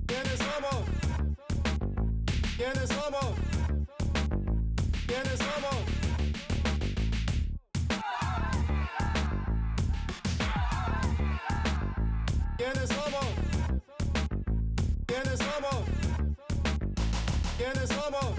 ¿Quiénes somos? ¿Quiénes somos? ¿Quiénes somos? ¿Quiénes somos? ¿Quiénes somos? ¿Quiénes somos?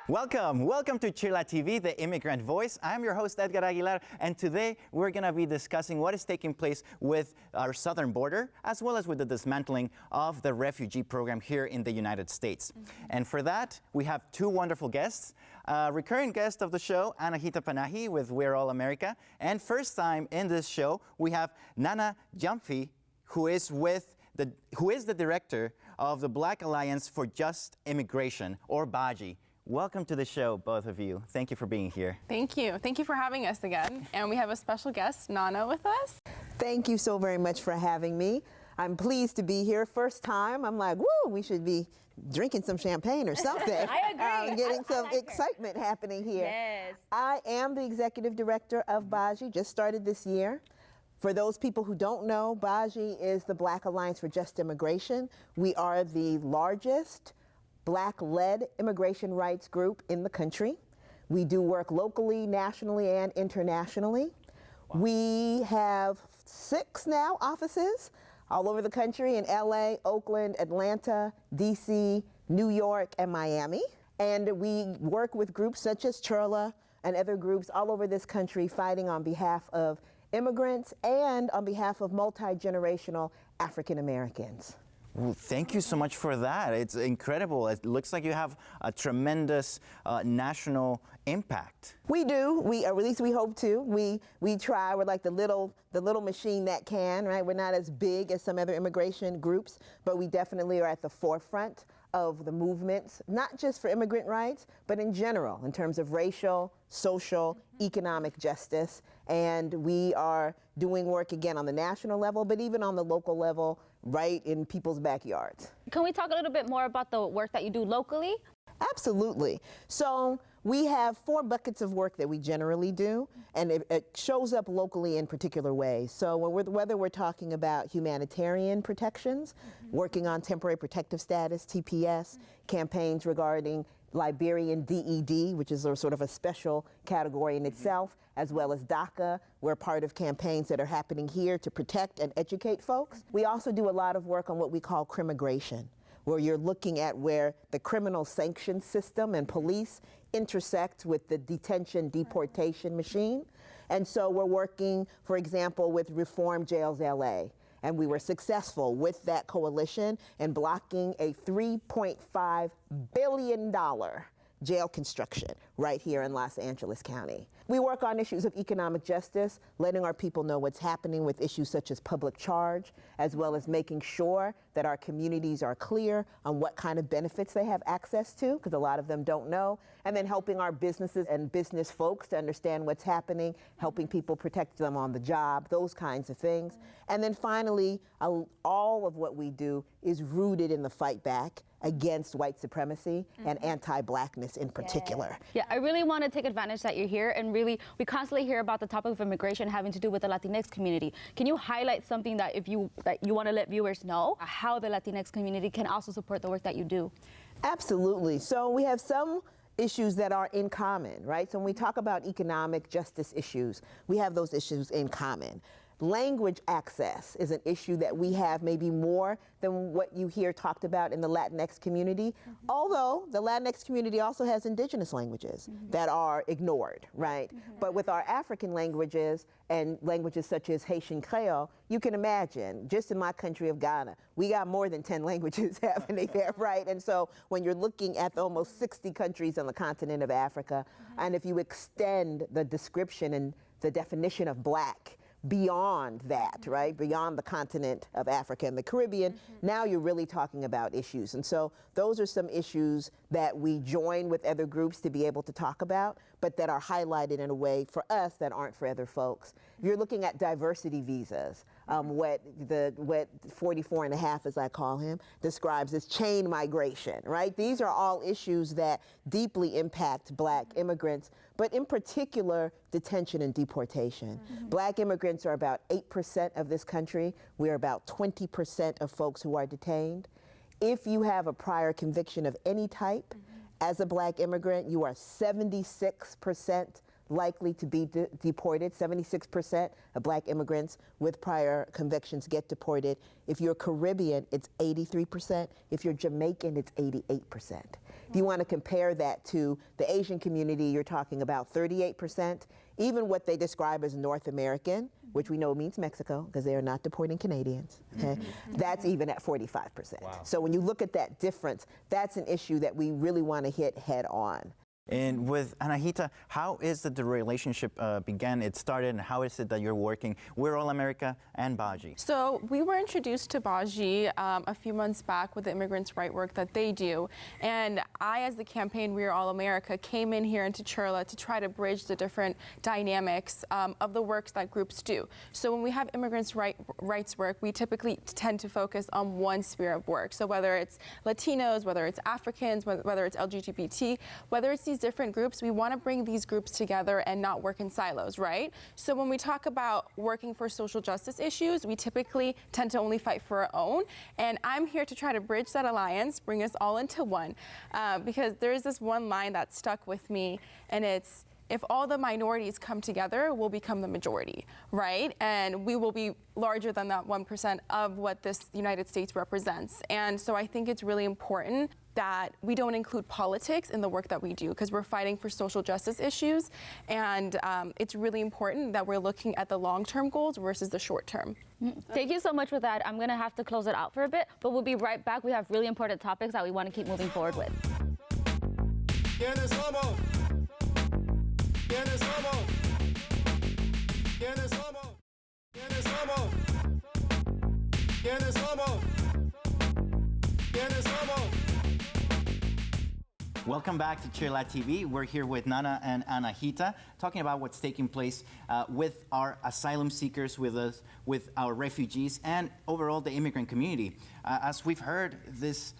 Welcome to CHIRLA TV, the immigrant voice. I'm your host, Edgar Aguilar, and today we're going to be discussing what is taking place with our southern border, as well as with the dismantling of the refugee program here in the United States. And for that, we have two wonderful guests. Recurring guest of the show, Anahita Pahani with We're All America. And first time in this show, we have Nana Gyamfi, who is the director of the Black Alliance for Just Immigration, or BAJI. Welcome to the show, both of you. Thank you for being here. Thank you. Thank you for having us again. And we have a special guest, Nana, with us. Thank you so very much for having me. I'm pleased to be here. First time, I'm like, woo, we should be drinking some champagne or something. I agree. Getting some excitement happening here. Yes. I am the executive director of BAJI, just started this year. For those people who don't know, BAJI is the Black Alliance for Just Immigration. We are the largest Black-led immigration rights group in the country. We do work locally, nationally, and internationally. Wow. We have 6 now offices all over the country in LA, Oakland, Atlanta, DC, New York, and Miami. And we work with groups such as CHIRLA and other groups all over this country fighting on behalf of immigrants and on behalf of multi-generational African Americans. Well, thank you so much for that. It's incredible. It looks like you have a tremendous national impact. We do. Or at least we hope to. We try. We're like the little machine that can, right? We're not as big as some other immigration groups, but we definitely are at the forefront of the movements, not just for immigrant rights, but in general, in terms of racial, social, economic justice. And we are doing work again on the national level, but even on the local level, right in people's backyards. Can we talk a little bit more about the work that you do locally? Absolutely. So we have 4 buckets of work that we generally do, and it shows up locally in particular ways. So whether we're talking about humanitarian protections, working on temporary protective status, TPS, campaigns regarding Liberian DED, which is sort of a special category in itself, as well as DACA. We're part of campaigns that are happening here to protect and educate folks. We also do a lot of work on what we call crimmigration, where you're looking at where the criminal sanction system and police intersect with the detention deportation machine. And so we're working, for example, with Reform Jails LA. And we were successful with that coalition in blocking a $3.5 billion jail construction right here in Los Angeles County. We work on issues of economic justice, letting our people know what's happening with issues such as public charge, as well as making sure that our communities are clear on what kind of benefits they have access to, because a lot of them don't know, and then helping our businesses and business folks to understand what's happening, helping people protect them on the job, those kinds of things. And then finally, all of what we do is rooted in the fight back against white supremacy and anti-blackness in particular. Yeah, I really want to take advantage that you're here, and really, we constantly hear about the topic of immigration having to do with the Latinx community. Can you highlight something that you want to let viewers know, how the Latinx community can also support the work that you do? Absolutely. So we have some issues that are in common, right? So when we talk about economic justice issues, we have those issues in common. Language access is an issue that we have maybe more than what you hear talked about in the Latinx community, although the Latinx community also has indigenous languages that are ignored, right? But with our African languages and languages such as Haitian Creole, you can imagine, just in my country of Ghana, we got more than 10 languages happening there, right? And so when you're looking at the almost 60 countries on the continent of Africa, and if you extend the description and the definition of Black beyond that, right? Beyond the continent of Africa and the Caribbean, now you're really talking about issues. And so those are some issues that we join with other groups to be able to talk about, but that are highlighted in a way for us that aren't for other folks. If you're looking at diversity visas, what 44 and a half, as I call him, describes as chain migration, right? These are all issues that deeply impact Black immigrants, but in particular, detention and deportation. Black immigrants are about 8% of this country. We're about 20% of folks who are detained. If you have a prior conviction of any type, as a Black immigrant, you are 76% likely to be deported. 76% of Black immigrants with prior convictions get deported. If you're Caribbean, it's 83%. If you're Jamaican, it's 88%. If you want to compare that to the Asian community, you're talking about 38%. Even what they describe as North American, which we know means Mexico, because they are not deporting Canadians, okay? That's even at 45%. Wow. So when you look at that difference, that's an issue that we really want to hit head on. And with Anahita, how is it the relationship began? It started, and how is it that you're working? We're All America and BAJI. So we were introduced to BAJI a few months back with the immigrants' right work that they do. And I, as the campaign We're All America, came in here into CHIRLA to try to bridge the different dynamics of the works that groups do. So when we have immigrants' rights work, we typically tend to focus on one sphere of work. So whether it's Latinos, whether it's Africans, whether it's LGBT, whether it's these different groups, we want to bring these groups together and not work in silos, right? So when we talk about working for social justice issues, we typically tend to only fight for our own. And I'm here to try to bridge that alliance, bring us all into one, because there is this one line that stuck with me, and it's, if all the minorities come together, we'll become the majority, right? And we will be larger than that 1% of what this United States represents. And so I think it's really important that we don't include politics in the work that we do, because we're fighting for social justice issues. And it's really important that we're looking at the long-term goals versus the short-term. Thank you so much for that. I'm going to have to close it out for a bit, but we'll be right back. We have really important topics that we want to keep moving forward with. ¿Quiénes somos? ¿Quiénes somos? ¿Quiénes somos? ¿Quiénes somos? ¿Quiénes somos? ¿Quiénes somos? Welcome back to CHIRLA TV. We're here with Nana and Anahita, talking about what's taking place with our asylum seekers, with our refugees, and overall the immigrant community. As we've heard this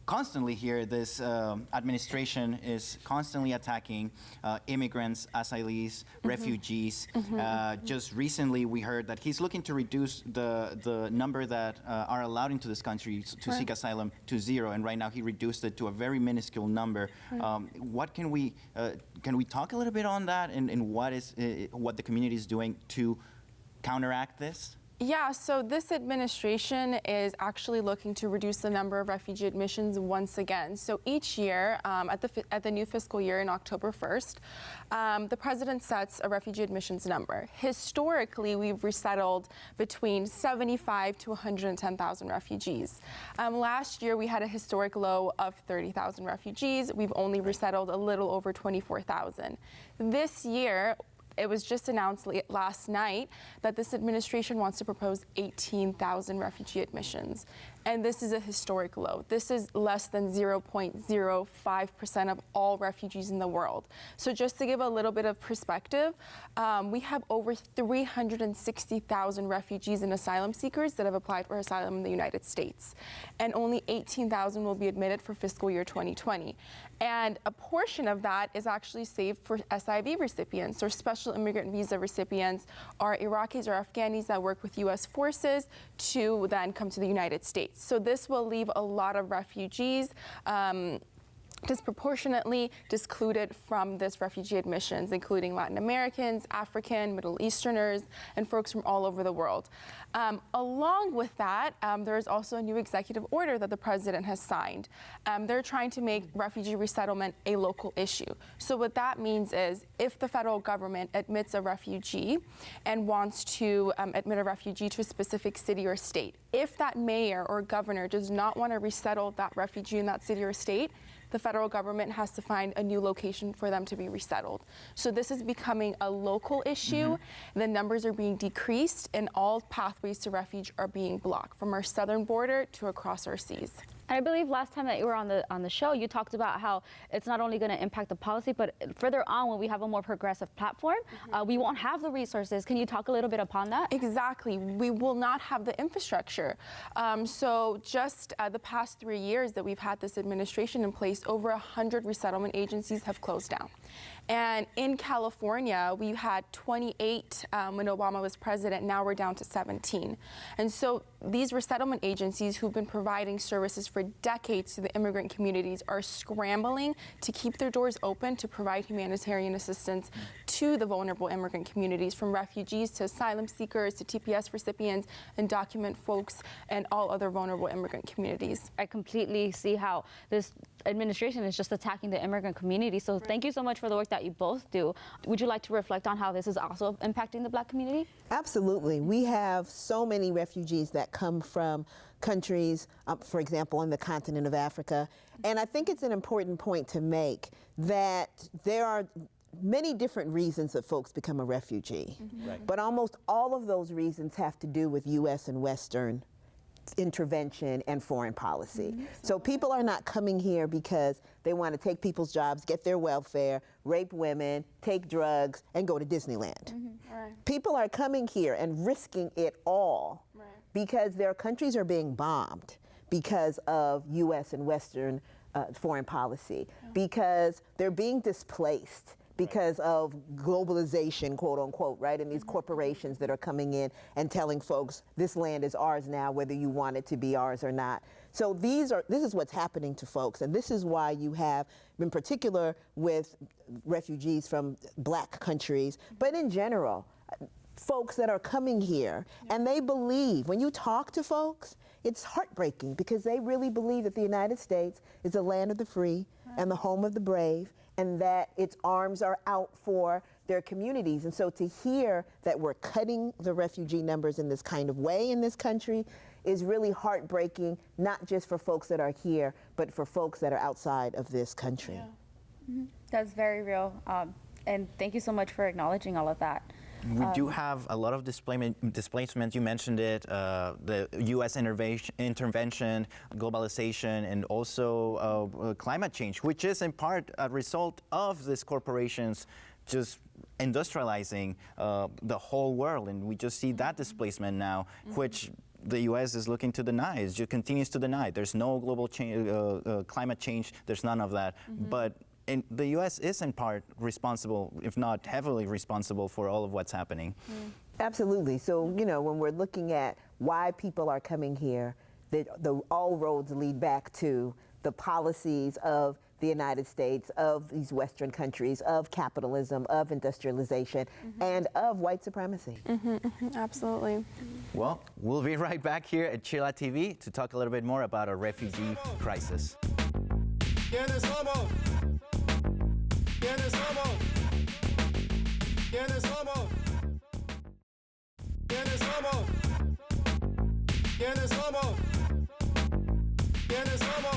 constantly here, this administration is constantly attacking immigrants, asylees, refugees. Just recently we heard that he's looking to reduce the number that are allowed into this country to seek asylum to 0, and right now he reduced it to a very minuscule number. What can we talk a little bit on that, and what the community is doing to counteract this? Yeah, so this administration is actually looking to reduce the number of refugee admissions once again. So each year, at the new fiscal year in October 1st, the president sets a refugee admissions number. Historically, we've resettled between 75 to 110,000 refugees. Last year, we had a historic low of 30,000 refugees. We've only resettled a little over 24,000. This year, it was just announced last night that this administration wants to propose 18,000 refugee admissions. And this is a historic low. This is less than 0.05% of all refugees in the world. So just to give a little bit of perspective, we have over 360,000 refugees and asylum seekers that have applied for asylum in the United States. And only 18,000 will be admitted for fiscal year 2020. And a portion of that is actually saved for SIV recipients, or special immigrant visa recipients, are Iraqis or Afghanis that work with U.S. forces to then come to the United States. So this will leave a lot of refugees disproportionately excluded from this refugee admissions, including Latin Americans, African, Middle Easterners, and folks from all over the world. Along with that, there is also a new executive order that the president has signed. They're trying to make refugee resettlement a local issue. So what that means is, if the federal government admits a refugee and wants to admit a refugee to a specific city or state, if that mayor or governor does not want to resettle that refugee in that city or state, the federal government has to find a new location for them to be resettled. So this is becoming a local issue. The numbers are being decreased, and all pathways to refuge are being blocked, from our southern border to across our seas. And I believe last time that you were on the show, you talked about how it's not only going to impact the policy, but further on when we have a more progressive platform, we won't have the resources. Can you talk a little bit upon that? Exactly. We will not have the infrastructure. So just the past 3 years that we've had this administration in place, over 100 resettlement agencies have closed down. And in California, we had 28 when Obama was president. Now we're down to 17. And so these resettlement agencies who've been providing services for decades to the immigrant communities are scrambling to keep their doors open to provide humanitarian assistance to the vulnerable immigrant communities, from refugees to asylum seekers to TPS recipients and document folks and all other vulnerable immigrant communities. I completely see how this administration is just attacking the immigrant community. So thank you so much for the work that you both do. Would you like to reflect on how this is also impacting the Black community? Absolutely. We have so many refugees that come from countries, for example, on the continent of Africa. And I think it's an important point to make that there are many different reasons that folks become a refugee. Right. But almost all of those reasons have to do with U.S. and Western intervention and foreign policy. So people are not coming here because they want to take people's jobs, get their welfare, rape women, take drugs, and go to Disneyland. Right. People are coming here and risking it all because their countries are being bombed because of U.S. and Western foreign policy, because they're being displaced because of globalization, quote unquote, right? And these corporations that are coming in and telling folks this land is ours now, whether you want it to be ours or not. So this is what's happening to folks, and this is why you have, in particular with refugees from Black countries, but in general, folks that are coming here, and they believe, when you talk to folks, it's heartbreaking because they really believe that the United States is the land of the free and the home of the brave, and that its arms are out for their communities. And so to hear that we're cutting the refugee numbers in this kind of way in this country is really heartbreaking, not just for folks that are here, but for folks that are outside of this country. That's very real. And thank you so much for acknowledging all of that. We do have a lot of displacement. You mentioned it, the U.S. intervention, globalization, and also climate change, which is in part a result of these corporations just industrializing the whole world. And we just see that displacement now, which the U.S. is looking to deny, it just continues to deny. There's no global climate change, there's none of that. But the U.S. is in part responsible, if not heavily responsible, for all of what's happening. Absolutely. So, you know, when we're looking at why people are coming here, all roads lead back to the policies of the United States, of these Western countries, of capitalism, of industrialization, and of white supremacy. Absolutely. Well, we'll be right back here at CHIRLA TV to talk a little bit more about a refugee crisis. ¿Quiénes somos? ¿Quiénes somos? ¿Quiénes somos? ¿Quiénes somos? ¿Quiénes somos? ¿Quiénes somos?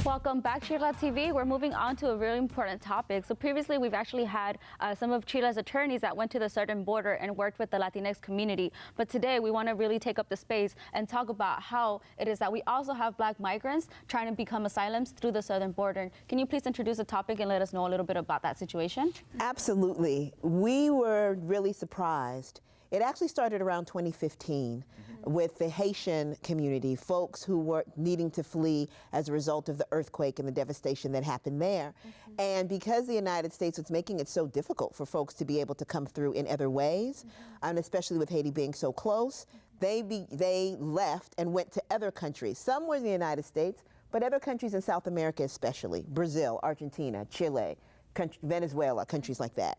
Welcome back, CHIRLA TV. We're moving on to a really important topic. So previously, we've actually had some of CHIRLA's attorneys that went to the southern border and worked with the Latinx community. But today, we want to really take up the space and talk about how it is that we also have Black migrants trying to become asylums through the southern border. Can you please introduce the topic and let us know a little bit about that situation? Absolutely. We were really surprised. It actually started around 2015 with the Haitian community, folks who were needing to flee as a result of the earthquake and the devastation that happened there. And because the United States was making it so difficult for folks to be able to come through in other ways, and especially with Haiti being so close, they left and went to other countries. Some were in the United States, but other countries in South America especially, Brazil, Argentina, Chile, Venezuela, countries like that,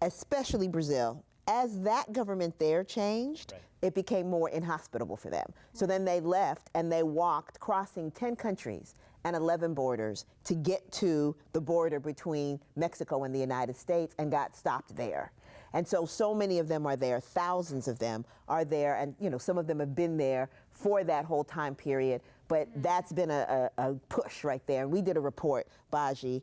especially Brazil. As that government there changed, it became more inhospitable for them. So then they left and they walked, crossing 10 countries and 11 borders to get to the border between Mexico and the United States, and got stopped there. And so many of them are there, thousands of them are there, and some of them have been there for that whole time period. But that's been a push right there. And we did a report, BAJI,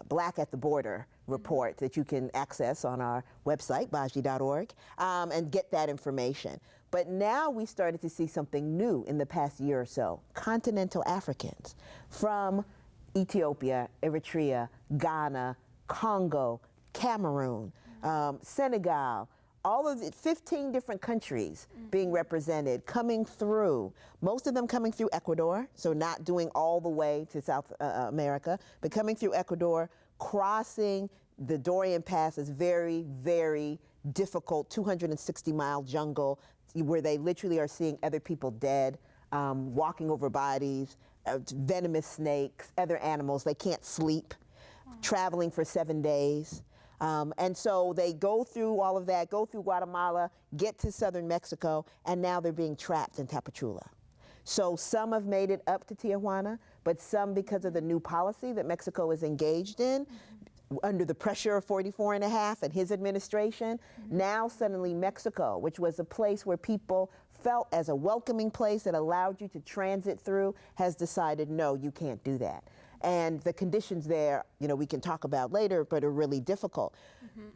Black at the Border report, that you can access on our website, baji.org, and get that information. But now we started to see something new in the past year or so. Continental Africans from Ethiopia, Eritrea, Ghana, Congo, Cameroon, Senegal, all of it, 15 different countries being represented, coming through, most of them coming through Ecuador, so not doing all the way to South America, but coming through Ecuador, crossing the Dorian Pass is very, very difficult, 260-mile jungle, where they literally are seeing other people dead, walking over bodies, venomous snakes, other animals. They can't sleep, traveling for 7 days. And so they go through all of that, go through Guatemala, get to southern Mexico, and now they're being trapped in Tapachula. So some have made it up to Tijuana, but some, because of the new policy that Mexico is engaged in, under the pressure of 44.5 and his administration, now suddenly Mexico, which was a place where people felt as a welcoming place that allowed you to transit through, has decided, no, you can't do that. And the conditions there, we can talk about later, but are really difficult.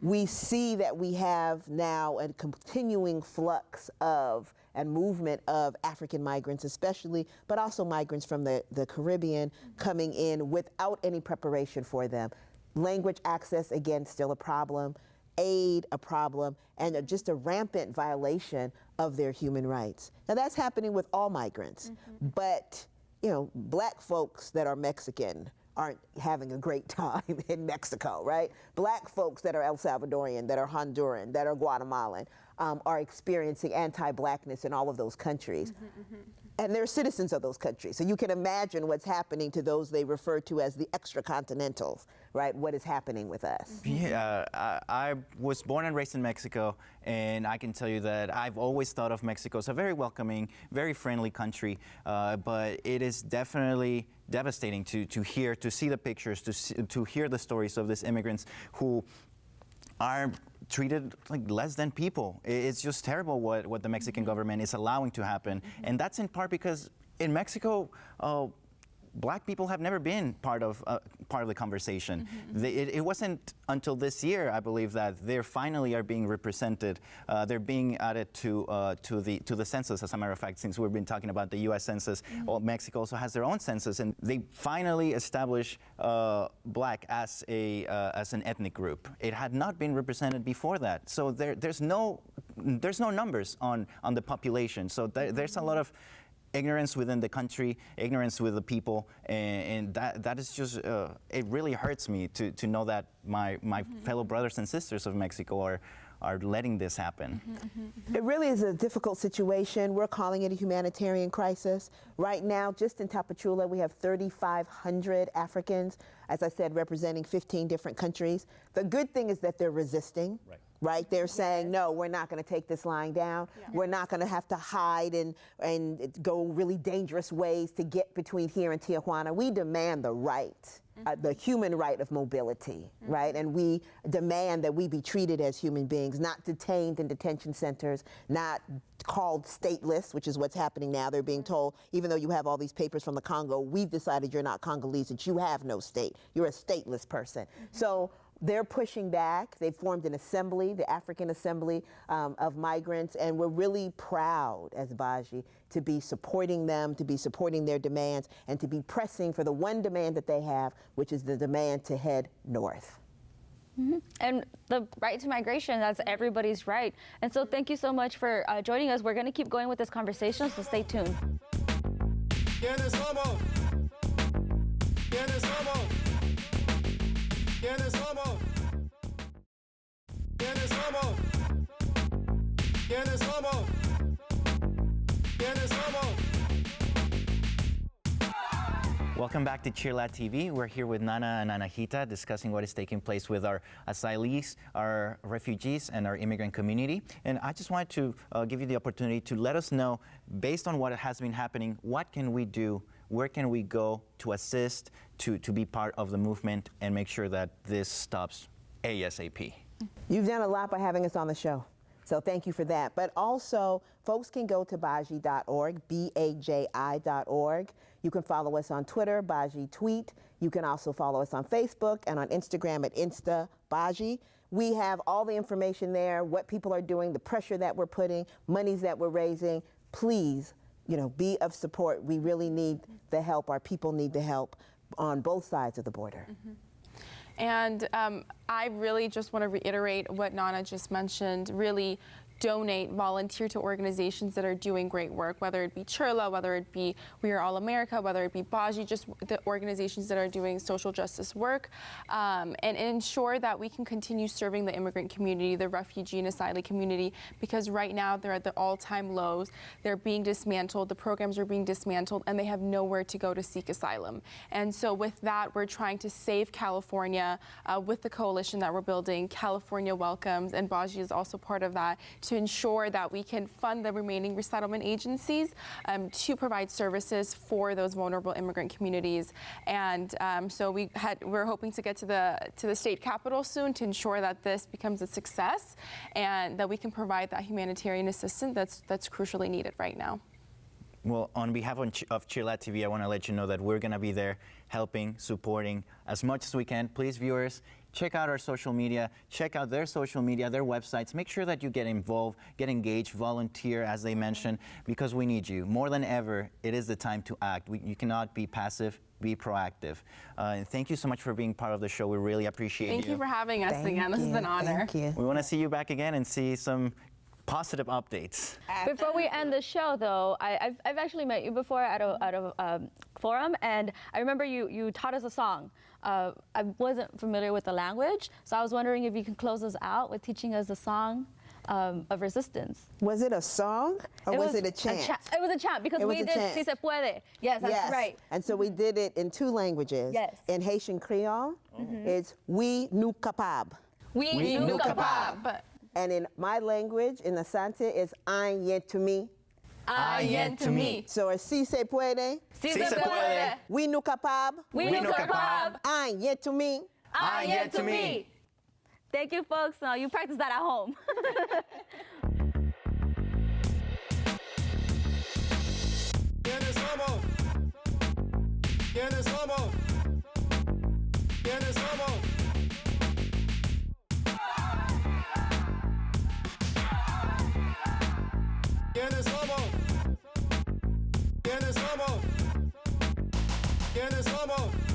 We see that we have now a continuing flux of and movement of African migrants especially, but also migrants from the Caribbean coming in without any preparation for them. Language access, again, still a problem. Aid, a problem, and just a rampant violation of their human rights. Now that's happening with all migrants, but Black folks that are Mexican aren't having a great time in Mexico, right? Black folks that are El Salvadorian, that are Honduran, that are Guatemalan, are experiencing anti-Blackness in all of those countries. And they're citizens of those countries. So you can imagine what's happening to those they refer to as the extra-continentals, right? What is happening with us? Yeah, I was born and raised in Mexico, and I can tell you that I've always thought of Mexico as a very welcoming, very friendly country, but it is definitely devastating to see the pictures, to hear the stories of these immigrants who are treated like less than people. It's just terrible what the Mexican government is allowing to happen. And that's in part because in Mexico, Black people have never been part of the conversation. It wasn't until this year, I believe, that they finally are being represented. They're being added to the census. As a matter of fact, since we've been talking about the U.S. Census, Mexico also has their own census, and they finally established Black as an ethnic group. It had not been represented before that, so there's no numbers on the population. So there's a lot of ignorance within the country, ignorance with the people, and that is just, it really hurts me to know that my fellow brothers and sisters of Mexico are letting this happen. It really is a difficult situation. We're calling it a humanitarian crisis. Right now, just in Tapachula, we have 3,500 Africans, as I said, representing 15 different countries. The good thing is that they're resisting. Right? They're saying, no, we're not going to take this lying down. We're not going to have to hide and go really dangerous ways to get between here and Tijuana. We demand the right, the human right of mobility, right? And we demand that we be treated as human beings, not detained in detention centers, not called stateless, which is what's happening now. They're being told, even though you have all these papers from the Congo, we've decided you're not Congolese, that you have no state. You're a stateless person. So they're pushing back. They've formed an assembly, the African Assembly of Migrants, and we're really proud as BAJI to be supporting them, to be supporting their demands, and to be pressing for the one demand that they have, which is the demand to head north. And the right to migration, that's everybody's right. And so thank you so much for joining us. We're going to keep going with this conversation, so stay tuned. ¿Quiénes somos? ¿Quiénes somos? ¿Quiénes somos? ¿Quiénes somos? ¿Quiénes somos? ¿Quiénes somos? Welcome back to CHIRLA TV. We're here with Nana and Anahita discussing what is taking place with our asylees, our refugees, and our immigrant community. And I just wanted to give you the opportunity to let us know, based on what has been happening, what can we do? Where can we go to assist, to be part of the movement and make sure that this stops ASAP? You've done a lot by having us on the show. So thank you for that. But also, folks can go to BAJI.org, BAJI.org. You can follow us on Twitter, BAJI Tweet. You can also follow us on Facebook and on Instagram at InstaBAJI. We have all the information there, what people are doing, the pressure that we're putting, monies that we're raising. Please, be of support. We really need the help. Our people need the help on both sides of the border. And I really just want to reiterate what Nana just mentioned. Really donate, volunteer to organizations that are doing great work, whether it be CHIRLA, whether it be We Are All America, whether it be BAJI, just the organizations that are doing social justice work, and ensure that we can continue serving the immigrant community, the refugee and asylum community, because right now they're at the all-time lows. They're being dismantled, the programs are being dismantled, and they have nowhere to go to seek asylum. And so with that, we're trying to save California with the coalition that we're building. California Welcomes, and BAJI is also part of that, to ensure that we can fund the remaining resettlement agencies to provide services for those vulnerable immigrant communities. And so we're hoping to get to the state capitol soon to ensure that this becomes a success and that we can provide that humanitarian assistance that's crucially needed right now. Well, on behalf of CHIRLA TV, I want to let you know that we're going to be there helping, supporting as much as we can. Please, viewers, check out our social media, check out their social media, their websites. Make sure that you get involved, get engaged, volunteer, as they mentioned, because we need you. More than ever, it is the time to act. You cannot be passive, be proactive. And thank you so much for being part of the show. We really appreciate you. Thank you for having us again. This is an honor. Thank you. We want to see you back again and see some positive updates. Before we end the show, though, I've actually met you before at a forum, and I remember you taught us a song. I wasn't familiar with the language, so I was wondering if you could close us out with teaching us a song of resistance. Was it a song or was it a chant? It was a chant because we did Si Se Puede. Yes, that's right. And so we did it in 2 languages. Yes. In Haitian Creole, it's We Nou Capable. We Nou Capable. And in my language, in Asante, it's Ain Yen to me. Ain Yen to me. So it's Si Se Puede. Si Se Puede. We Nou Capable. We Nou Capable. Ain Yen to me. Ain Yen to me. Thank you, folks. You practice that at home. ¿Quiénes somos? ¿Quiénes somos? ¿Quiénes somos? ¿Quiénes somos? ¿Quiénes somos? ¿Quiénes somos?